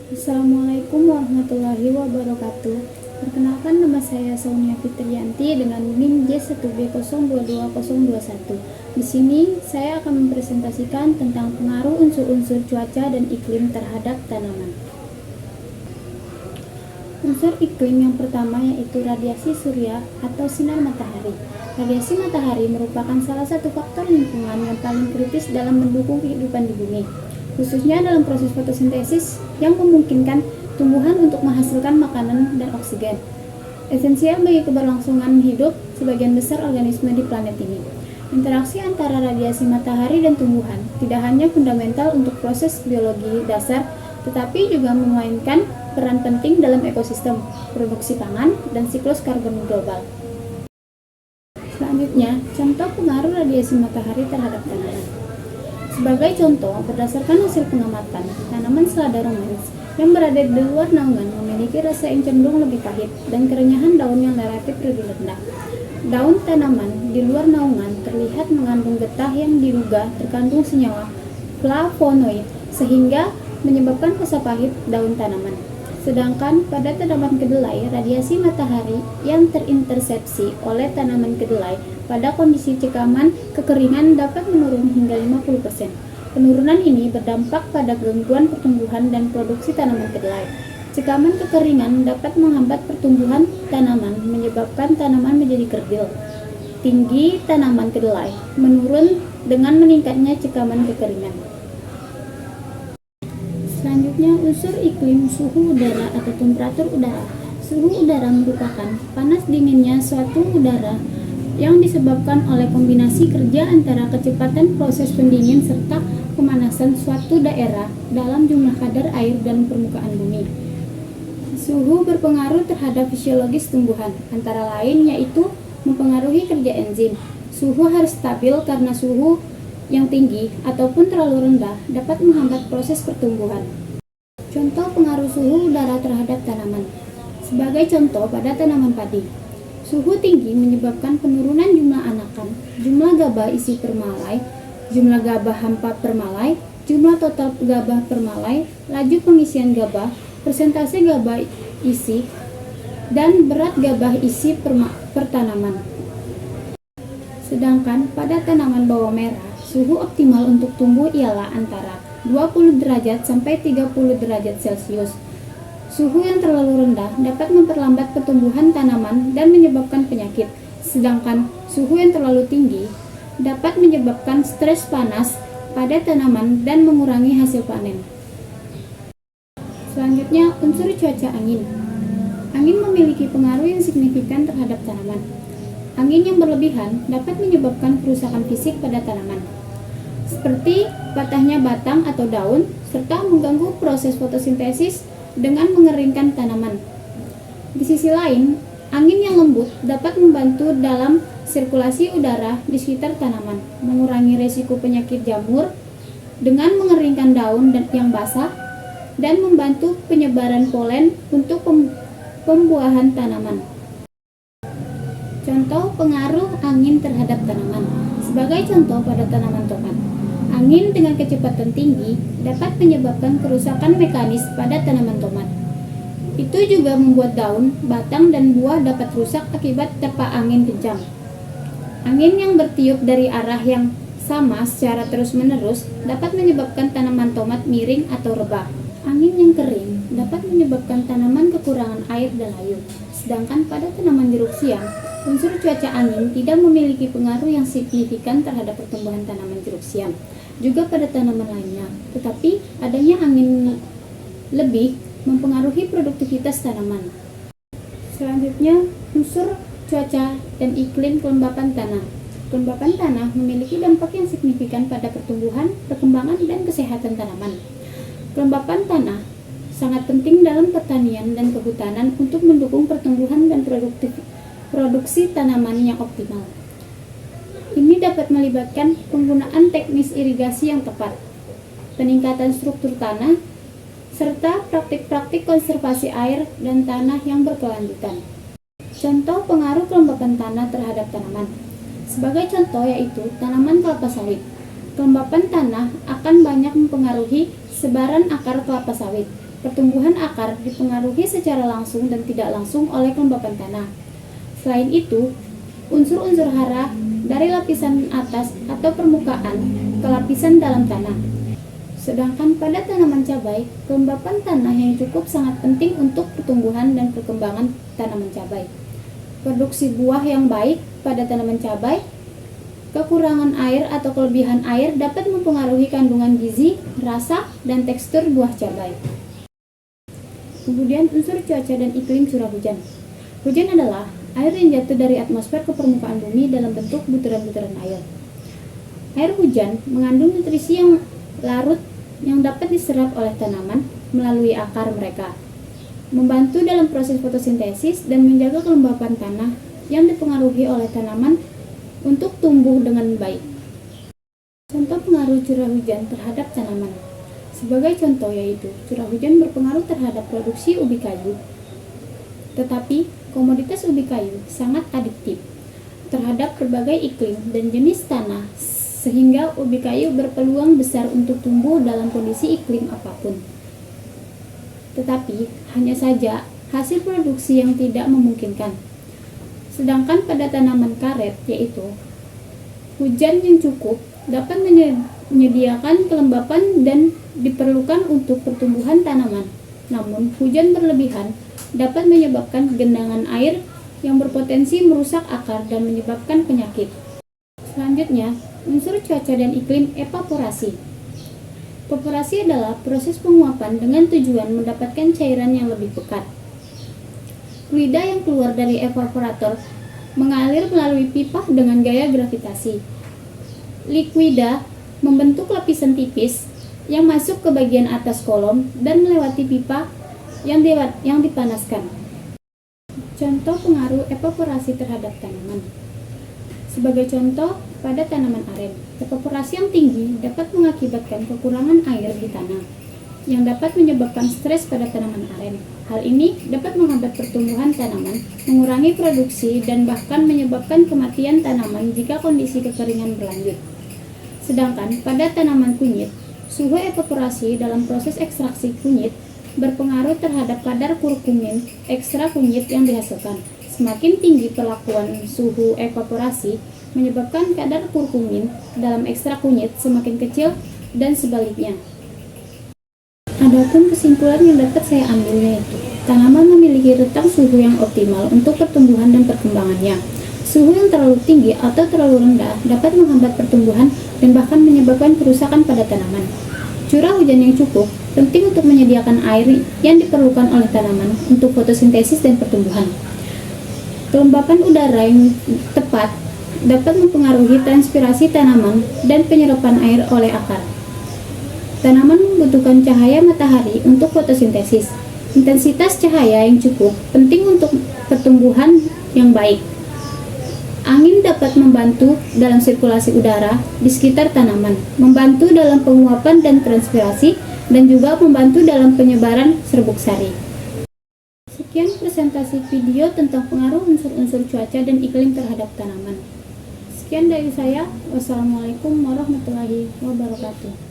Assalamualaikum warahmatullahi wabarakatuh. Perkenalkan, nama saya Sonia Fitrianti dengan NIM J1B022021. Di sini saya akan mempresentasikan tentang pengaruh unsur-unsur cuaca dan iklim terhadap tanaman. Unsur iklim yang pertama yaitu radiasi surya atau sinar matahari. Radiasi matahari merupakan salah satu faktor lingkungan yang paling kritis dalam mendukung kehidupan di bumi, khususnya dalam proses fotosintesis yang memungkinkan tumbuhan untuk menghasilkan makanan dan oksigen, esensial bagi keberlangsungan hidup sebagian besar organisme di planet ini. Interaksi antara radiasi matahari dan tumbuhan tidak hanya fundamental untuk proses biologi dasar, tetapi juga memainkan peran penting dalam ekosistem, produksi pangan, dan siklus karbon global. Selanjutnya, contoh pengaruh radiasi matahari terhadap tanaman. Sebagai contoh, berdasarkan hasil pengamatan, tanaman selada romanes yang berada di luar naungan memiliki rasa yang cenderung lebih pahit dan kerenyahan daun yang relatif lebih rendah. Daun tanaman di luar naungan terlihat mengandung getah yang diduga terkandung senyawa flavonoid sehingga menyebabkan rasa pahit daun tanaman. Sedangkan pada tanaman kedelai, radiasi matahari yang terintersepsi oleh tanaman kedelai pada kondisi cekaman kekeringan dapat menurun hingga 50%. Penurunan ini berdampak pada gangguan pertumbuhan dan produksi tanaman kedelai. Cekaman kekeringan dapat menghambat pertumbuhan tanaman, menyebabkan tanaman menjadi kerdil. Tinggi tanaman kedelai menurun dengan meningkatnya cekaman kekeringan. Selanjutnya, unsur iklim suhu udara atau temperatur udara. Suhu udara merupakan panas dinginnya suatu udara yang disebabkan oleh kombinasi kerja antara kecepatan proses pendingin serta pemanasan suatu daerah dalam jumlah kadar air dan permukaan bumi. Suhu berpengaruh terhadap fisiologis tumbuhan, antara lain yaitu mempengaruhi kerja enzim. Suhu harus stabil karena suhu yang tinggi ataupun terlalu rendah dapat menghambat proses pertumbuhan. Contoh pengaruh suhu udara terhadap tanaman. Sebagai contoh pada tanaman padi, suhu tinggi menyebabkan penurunan jumlah anakan, jumlah gabah isi per malai, jumlah gabah hampa per malai, jumlah total gabah per malai, laju pengisian gabah, persentase gabah isi, dan berat gabah isi per tanaman. Sedangkan pada tanaman bawang merah, suhu optimal untuk tumbuh ialah antara 20 derajat sampai 30 derajat Celcius. Suhu yang terlalu rendah dapat memperlambat pertumbuhan tanaman dan menyebabkan penyakit, sedangkan suhu yang terlalu tinggi dapat menyebabkan stres panas pada tanaman dan mengurangi hasil panen. Selanjutnya, unsur cuaca angin. Angin memiliki pengaruh yang signifikan terhadap tanaman. Angin yang berlebihan dapat menyebabkan kerusakan fisik pada tanaman, seperti patahnya batang atau daun, serta mengganggu proses fotosintesis dengan mengeringkan tanaman. Di sisi lain, angin yang lembut dapat membantu dalam sirkulasi udara di sekitar tanaman, mengurangi risiko penyakit jamur dengan mengeringkan daun yang basah, dan membantu penyebaran polen untuk pembuahan tanaman. Contoh pengaruh angin terhadap tanaman. Sebagai contoh pada tanaman tomat, angin dengan kecepatan tinggi dapat menyebabkan kerusakan mekanis pada tanaman tomat. Itu juga membuat daun, batang, dan buah dapat rusak akibat terpa angin kencang. Angin yang bertiup dari arah yang sama secara terus-menerus dapat menyebabkan tanaman tomat miring atau rebah. Angin yang kering dapat menyebabkan tanaman kekurangan air dan layu. Sedangkan pada tanaman jeruk siam, unsur cuaca angin tidak memiliki pengaruh yang signifikan terhadap pertumbuhan tanaman jeruk siam. Juga pada tanaman lainnya, tetapi adanya angin lebih mempengaruhi produktivitas tanaman. Selanjutnya, unsur cuaca dan iklim kelembapan tanah. Kelembapan tanah memiliki dampak yang signifikan pada pertumbuhan, perkembangan, dan kesehatan tanaman. Kelembapan tanah sangat penting dalam pertanian dan kehutanan untuk mendukung pertumbuhan dan produksi tanaman yang optimal. Ini dapat melibatkan penggunaan teknis irigasi yang tepat, peningkatan struktur tanah, serta praktik-praktik konservasi air dan tanah yang berkelanjutan. Contoh pengaruh kelembapan tanah terhadap tanaman. Sebagai contoh yaitu tanaman kelapa sawit. Kelembapan tanah akan banyak mempengaruhi sebaran akar kelapa sawit. Pertumbuhan akar dipengaruhi secara langsung dan tidak langsung oleh kelembapan tanah. Selain itu, unsur-unsur hara dari lapisan atas atau permukaan ke lapisan dalam tanah. Sedangkan pada tanaman cabai, kelembapan tanah yang cukup sangat penting untuk pertumbuhan dan perkembangan tanaman cabai. Produksi buah yang baik pada tanaman cabai, kekurangan air atau kelebihan air dapat mempengaruhi kandungan gizi, rasa, dan tekstur buah cabai. Kemudian unsur cuaca dan iklim curah hujan. Hujan adalah air yang jatuh dari atmosfer ke permukaan bumi dalam bentuk butiran-butiran air. Air hujan mengandung nutrisi yang larut yang dapat diserap oleh tanaman melalui akar mereka, membantu dalam proses fotosintesis dan menjaga kelembapan tanah yang dipengaruhi oleh tanaman untuk tumbuh dengan baik. Contoh pengaruh curah hujan terhadap tanaman. Sebagai contoh yaitu, curah hujan berpengaruh terhadap produksi ubi kayu. Tetapi, komoditas ubi kayu sangat adiktif terhadap berbagai iklim dan jenis tanah, sehingga ubi kayu berpeluang besar untuk tumbuh dalam kondisi iklim apapun. Tetapi, hanya saja hasil produksi yang tidak memungkinkan. Sedangkan pada tanaman karet, yaitu hujan yang cukup dapat menyediakan kelembapan dan diperlukan untuk pertumbuhan tanaman. Namun, hujan berlebihan dapat menyebabkan genangan air yang berpotensi merusak akar dan menyebabkan penyakit. Selanjutnya, unsur cuaca dan iklim evaporasi. Evaporasi adalah proses penguapan dengan tujuan mendapatkan cairan yang lebih pekat. Fluida yang keluar dari evaporator mengalir melalui pipa dengan gaya gravitasi. Liquida membentuk lapisan tipis yang masuk ke bagian atas kolom dan melewati pipa yang dipanaskan. Contoh pengaruh evaporasi terhadap tanaman. Sebagai contoh, pada tanaman aren, evaporasi yang tinggi dapat mengakibatkan kekurangan air di tanah, yang dapat menyebabkan stres pada tanaman aren. Hal ini dapat menghambat pertumbuhan tanaman, mengurangi produksi, dan bahkan menyebabkan kematian tanaman jika kondisi kekeringan berlanjut. Sedangkan pada tanaman kunyit, suhu evaporasi dalam proses ekstraksi kunyit berpengaruh terhadap kadar kurkumin ekstra kunyit yang dihasilkan. Semakin tinggi perlakuan suhu evaporasi, menyebabkan kadar kurkumin dalam ekstra kunyit semakin kecil dan sebaliknya. Adapun kesimpulan yang dapat saya ambil yaitu, tanaman memiliki rentang suhu yang optimal untuk pertumbuhan dan perkembangannya. Suhu yang terlalu tinggi atau terlalu rendah dapat menghambat pertumbuhan dan bahkan menyebabkan kerusakan pada tanaman. Curah hujan yang cukup penting untuk menyediakan air yang diperlukan oleh tanaman untuk fotosintesis dan pertumbuhan. Kelembapan udara yang tepat dapat mempengaruhi transpirasi tanaman dan penyerapan air oleh akar. Tanaman membutuhkan cahaya matahari untuk fotosintesis. Intensitas cahaya yang cukup penting untuk pertumbuhan yang baik. Angin dapat membantu dalam sirkulasi udara di sekitar tanaman, membantu dalam penguapan dan transpirasi, dan juga membantu dalam penyebaran serbuk sari. Sekian presentasi video tentang pengaruh unsur-unsur cuaca dan iklim terhadap tanaman. Sekian dari saya. Wassalamualaikum warahmatullahi wabarakatuh.